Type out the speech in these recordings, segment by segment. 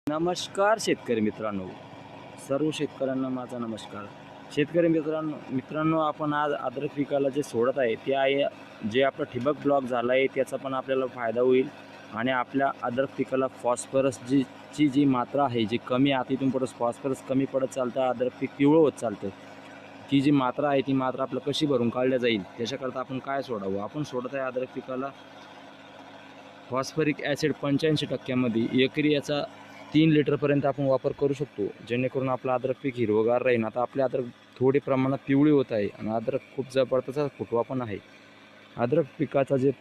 नमस्कार शेतकरी मित्रांनो, सर्व शेतकऱ्यांना माझा नमस्कार. शेतकरी मित्रांनो आपण आज अद्रक पिकाला जे सोडत आहे ते आहे जे आपलं ठिबक ब्लॉक झाला आहे त्याचा पण आपल्याला फायदा होईल आणि आपल्या अद्रक पिकाला फॉस्फरस जी मात्रा आहे जी कमी आहे तिथून पुढे फॉस्फरस कमी पडत चालतं, अद्रक पीक पिवळं होत चालतं. ती जी मात्रा आहे ती मात्रा आपलं कशी भरून काढल्या जाईल त्याच्याकरता आपण काय सोडावं. आपण सोडत आहे अद्रक पिकाला फॉस्फरिक ॲसिड 85% एकरी याचा 3 लिटरपर्यंत आपण वापर करू शकतो, जेणेकरून आपलं अद्रक पीक हिरवगार राहील. आता आपले अद्रक थोडी प्रमाणात पिवळी होत आहे आणि अद्रक खूप जबरदस्त फुटवा पण आहे. अद्रक पिकाचा जे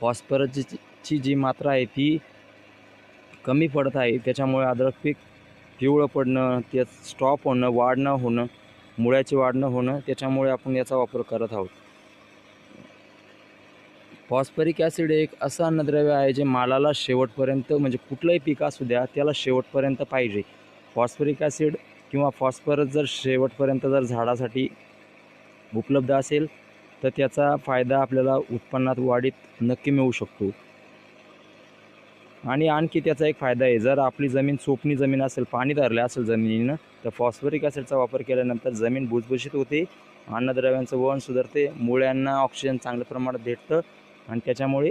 फॉस्फरसची जी मात्रा आहे ती कमी पडत आहे, त्याच्यामुळे अद्रक पीक पिवळं पडणं, त्यात स्टॉप होणं, वाढ न होणं, मुळ्याची वाढ न होणं, त्याच्यामुळे आपण याचा वापर करत आहोत. फॉस्फरिक ॲसिड एक असं अन्नद्रव्य आहे जे मालाला शेवटपर्यंत म्हणजे कुठलंही पीक असू द्या त्याला शेवटपर्यंत पाहिजे. फॉस्फरिक ॲसिड किंवा फॉस्फरस जर शेवटपर्यंत जर झाडासाठी उपलब्ध असेल तर त्याचा फायदा आपल्याला उत्पन्नात वाढीत नक्की मिळू शकतो. आणि आणखी त्याचा एक फायदा आहे, जर आपली जमीन चोपणी जमीन असेल, पाणी धरलं असेल जमिनीनं, तर फॉस्फरिक ॲसिडचा वापर केल्यानंतर जमीन भुसभुशीत होते, अन्नद्रव्यांचं वहन सुधारते, मुळ्यांना ऑक्सिजन चांगल्या प्रमाणात भेटतं आणि त्याच्यामुळे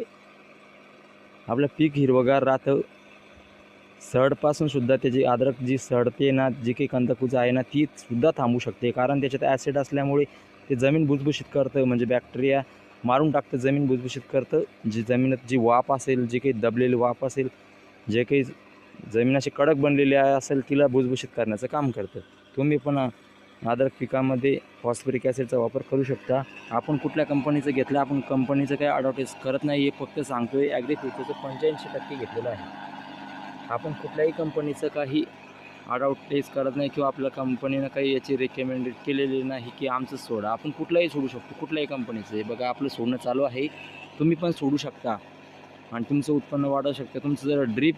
आपलं पीक हिरवगार राहतं. सडपासून सुद्धा त्याची अद्रक जी सडते ना, जी काही कंदकुजा आहे ना ती सुद्धा थांबू शकते, कारण त्याच्यात ॲसिड असल्यामुळे ते जमीन भुसभुशीत करतं, म्हणजे बॅक्टेरिया मारून टाकतं, जमीन भुसभुशीत करतं. जी जमिनीत जी वाफ असेल, जी काही दबलेली वाफ असेल, जे काही जमीन अशी कडक बनलेली असेल तिला भुसभुशीत करण्याचं काम करतं. तुम्ही पण अद्रक पिकामध्ये फॉस्फरिक ॲसिडचा वापर करू शकता. आपण कुठल्या कंपनीचं घेतलं, आपण कंपनीचं काही ॲडव्हर्टाईज करत नाही, हे फक्त सांगतोय. ॲग्रीफ्युचरचं 85% घेतलेलं आहे. आपण कुठल्याही कंपनीचं काही ॲडव्हर्टाईज करत नाही किंवा आपल्या कंपनीनं काही याची रेकमेंडेड केलेली नाही की आमचं सोडा. आपण कुठलाही सोडू शकतो, कुठल्याही कंपनीचं. हे बघा आपलं सोडणं चालू आहे, तुम्ही पण सोडू शकता आणि तुमचं उत्पन्न वाढवू शकता. तुमचं जर ड्रीप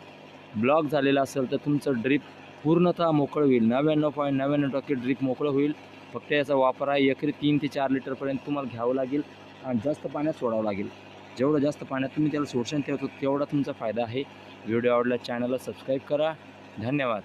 ब्लॉक झालेलं असेल तर तुमचं ड्रीप पूर्णतः मोकळं होईल. 99.99% ड्रीप मोकळं होईल. फक्त याचा वापर आहे एकरी 3 ते 4 लिटरपर्यंत तुम्हाला घ्यावं लागेल आणि जास्त पाण्यात सोडावं लागेल. जेवढं जास्त पाण्यात तुम्ही त्याला सोडशाल तेवढा तुमचा फायदा आहे. व्हिडिओ आवडला चॅनलला सबस्क्राईब करा. धन्यवाद.